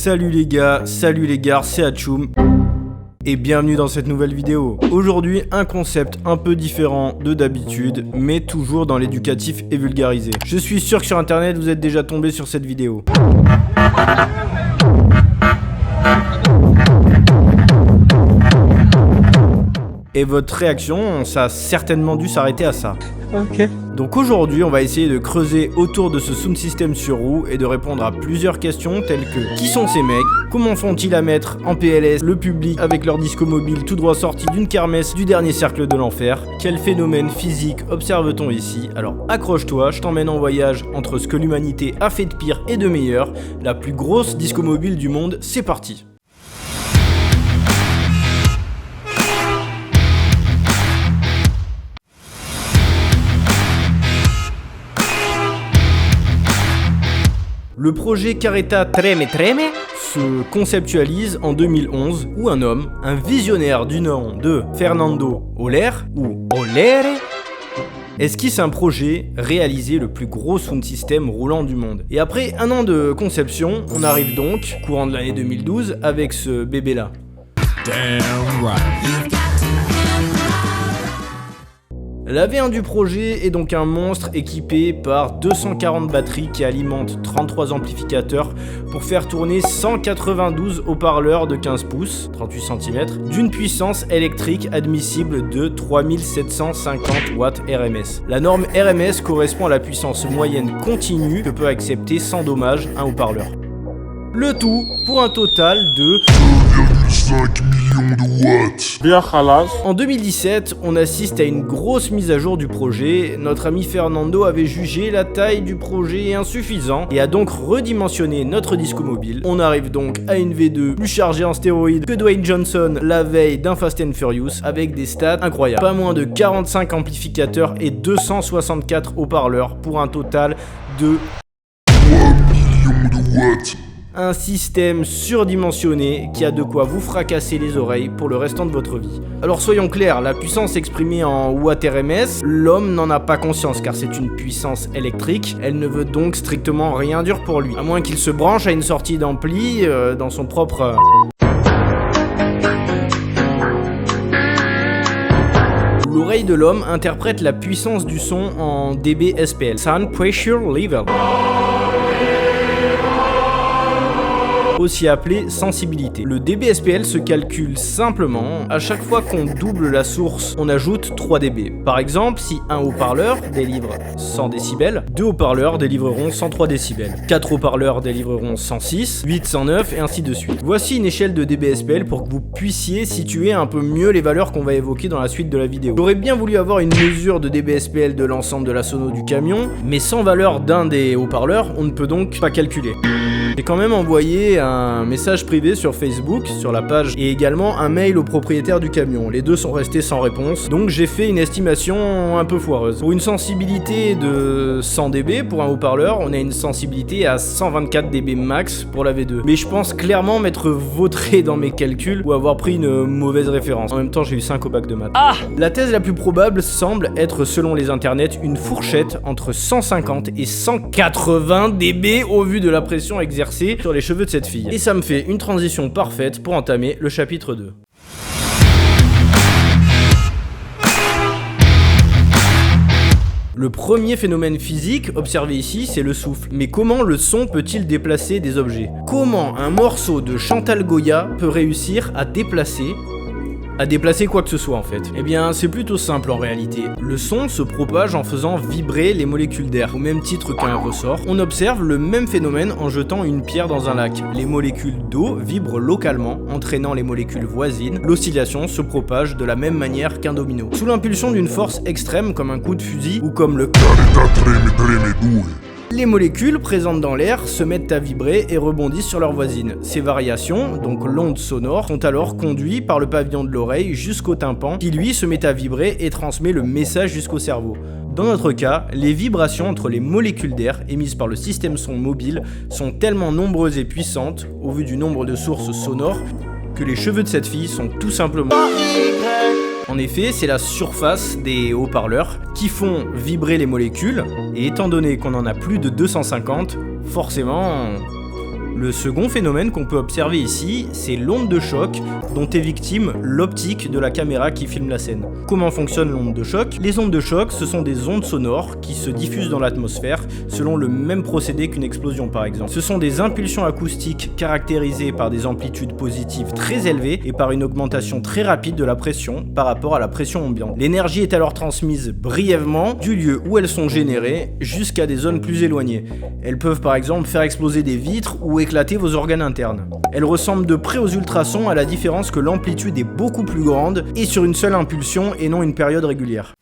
Salut les gars, c'est Hachoum et bienvenue dans cette nouvelle vidéo. Aujourd'hui, un concept un peu différent de d'habitude, mais toujours dans l'éducatif et vulgarisé. Je suis sûr que sur internet vous êtes déjà tombé sur cette vidéo. Et votre réaction, ça a certainement dû s'arrêter à ça. Ok. Donc aujourd'hui, on va essayer de creuser autour de ce sound system sur roue et de répondre à plusieurs questions telles que: qui sont ces mecs? Comment font-ils à mettre en PLS le public avec leur disco mobile tout droit sorti d'une kermesse du dernier cercle de l'enfer? Quel phénomène physique observe-t-on ici? Alors accroche-toi, je t'emmène en voyage entre ce que l'humanité a fait de pire et de meilleur. La plus grosse disco mobile du monde, c'est parti! Le projet Carreta Treme se conceptualise en 2011 où un homme, un visionnaire du nom de Fernando Oller, ou Ollere, esquisse un projet réaliser le plus gros sound system roulant du monde. Et après un an de conception, on arrive donc, courant de l'année 2012, avec ce bébé-là. Damn right. La V1 du projet est donc un monstre équipé par 240 batteries qui alimentent 33 amplificateurs pour faire tourner 192 haut-parleurs de 15 pouces, 38 cm, d'une puissance électrique admissible de 3750 watts RMS. La norme RMS correspond à la puissance moyenne continue que peut accepter sans dommage un haut-parleur. Le tout pour un total de 2,5 millions de watts. Bien khalas. En 2017, on assiste à une grosse mise à jour du projet. Notre ami Fernando avait jugé la taille du projet insuffisant et a donc redimensionné notre disco mobile. On arrive donc à une V2 plus chargée en stéroïdes que Dwayne Johnson la veille d'un Fast and Furious avec des stats incroyables. Pas moins de 45 amplificateurs et 264 haut-parleurs pour un total de 3 millions de watts. Un système surdimensionné qui a de quoi vous fracasser les oreilles pour le restant de votre vie. Alors soyons clairs, la puissance exprimée en watts RMS, l'homme n'en a pas conscience car c'est une puissance électrique, elle ne veut donc strictement rien dire pour lui. À moins qu'il se branche à une sortie d'ampli dans son propre... L'oreille de l'homme interprète la puissance du son en dB SPL, Sound Pressure Level, aussi appelé sensibilité. Le dBSPL se calcule simplement. À chaque fois qu'on double la source, on ajoute 3 dB. Par exemple, si un haut-parleur délivre 100 décibels, 2 haut-parleurs délivreront 103 décibels, 4 haut-parleurs délivreront 106, 8 109 et ainsi de suite. Voici une échelle de dBSPL pour que vous puissiez situer un peu mieux les valeurs qu'on va évoquer dans la suite de la vidéo. J'aurais bien voulu avoir une mesure de dBSPL de l'ensemble de la sono du camion, mais sans valeur d'un des haut-parleurs, on ne peut donc pas calculer. J'ai quand même envoyé un message privé sur Facebook, sur la page, et également un mail au propriétaire du camion. Les deux sont restés sans réponse, donc j'ai fait une estimation un peu foireuse. Pour une sensibilité de 100 dB pour un haut-parleur, on a une sensibilité à 124 dB max pour la V2. Mais je pense clairement m'être vautré dans mes calculs ou avoir pris une mauvaise référence. En même temps, j'ai eu 5 au bac de maths. La thèse la plus probable semble être, selon les internets, une fourchette entre 150 et 180 dB au vu de la pression exercée sur les cheveux de cette fille. Et ça me fait une transition parfaite pour entamer le chapitre 2. Le premier phénomène physique observé ici, c'est le souffle. Mais comment le son peut-il déplacer des objets? Comment un morceau de Chantal Goya peut réussir à déplacer quoi que ce soit en fait? Eh bien c'est plutôt simple en réalité. Le son se propage en faisant vibrer les molécules d'air. Au même titre qu'un ressort, on observe le même phénomène en jetant une pierre dans un lac. Les molécules d'eau vibrent localement, entraînant les molécules voisines. L'oscillation se propage de la même manière qu'un domino, sous l'impulsion d'une force extrême comme un coup de fusil ou comme le Carreta Treme 2. Les molécules présentes dans l'air se mettent à vibrer et rebondissent sur leurs voisines. Ces variations, donc l'onde sonore, sont alors conduites par le pavillon de l'oreille jusqu'au tympan qui lui se met à vibrer et transmet le message jusqu'au cerveau. Dans notre cas, les vibrations entre les molécules d'air émises par le système son mobile sont tellement nombreuses et puissantes, au vu du nombre de sources sonores, que les cheveux de cette fille sont tout simplement... En effet, c'est la surface des haut-parleurs qui font vibrer les molécules, et étant donné qu'on en a plus de 250, forcément, Le second phénomène qu'on peut observer ici, c'est l'onde de choc dont est victime l'optique de la caméra qui filme la scène. Comment fonctionne l'onde de choc? Les ondes de choc, ce sont des ondes sonores qui se diffusent dans l'atmosphère selon le même procédé qu'une explosion par exemple. Ce sont des impulsions acoustiques caractérisées par des amplitudes positives très élevées et par une augmentation très rapide de la pression par rapport à la pression ambiante. L'énergie est alors transmise brièvement du lieu où elles sont générées jusqu'à des zones plus éloignées. Elles peuvent par exemple faire exploser des vitres ou éclater vos organes internes. Elles ressemblent de près aux ultrasons à la différence que l'amplitude est beaucoup plus grande et sur une seule impulsion et non une période régulière.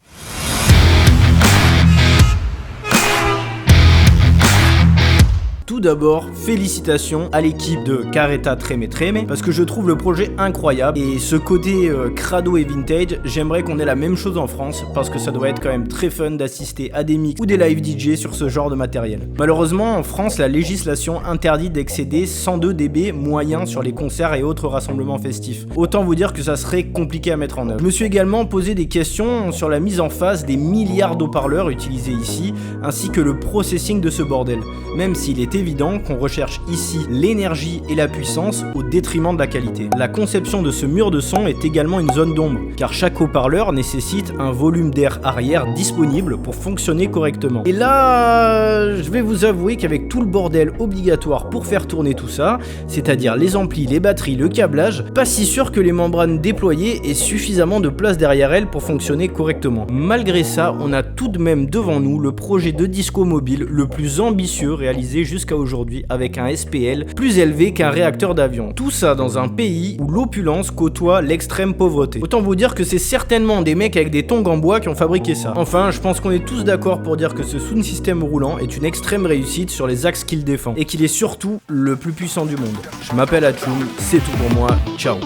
Tout d'abord, félicitations à l'équipe de Caretta Treme Treme parce que je trouve le projet incroyable et ce côté crado et vintage, j'aimerais qu'on ait la même chose en France parce que ça doit être quand même très fun d'assister à des mix ou des live DJ sur ce genre de matériel. Malheureusement, en France, la législation interdit d'excéder 102 dB moyens sur les concerts et autres rassemblements festifs. Autant vous dire que ça serait compliqué à mettre en œuvre. Je me suis également posé des questions sur la mise en phase des milliards d'haut-parleurs utilisés ici ainsi que le processing de ce bordel, même s'il est évident qu'on recherche ici l'énergie et la puissance au détriment de la qualité. La conception de ce mur de son est également une zone d'ombre, car chaque haut-parleur nécessite un volume d'air arrière disponible pour fonctionner correctement. Et là, je vais vous avouer qu'avec tout le bordel obligatoire pour faire tourner tout ça, c'est-à-dire les amplis, les batteries, le câblage, pas si sûr que les membranes déployées aient suffisamment de place derrière elles pour fonctionner correctement. Malgré ça, on a tout de même devant nous le projet de disco mobile le plus ambitieux réalisé jusqu'à aujourd'hui avec un SPL plus élevé qu'un réacteur d'avion. Tout ça dans un pays où l'opulence côtoie l'extrême pauvreté. Autant vous dire que c'est certainement des mecs avec des tongs en bois qui ont fabriqué ça. Enfin, je pense qu'on est tous d'accord pour dire que ce sound system roulant est une extrême réussite sur les axes qu'il défend et qu'il est surtout le plus puissant du monde. Je m'appelle Atchoum, c'est tout pour moi, ciao.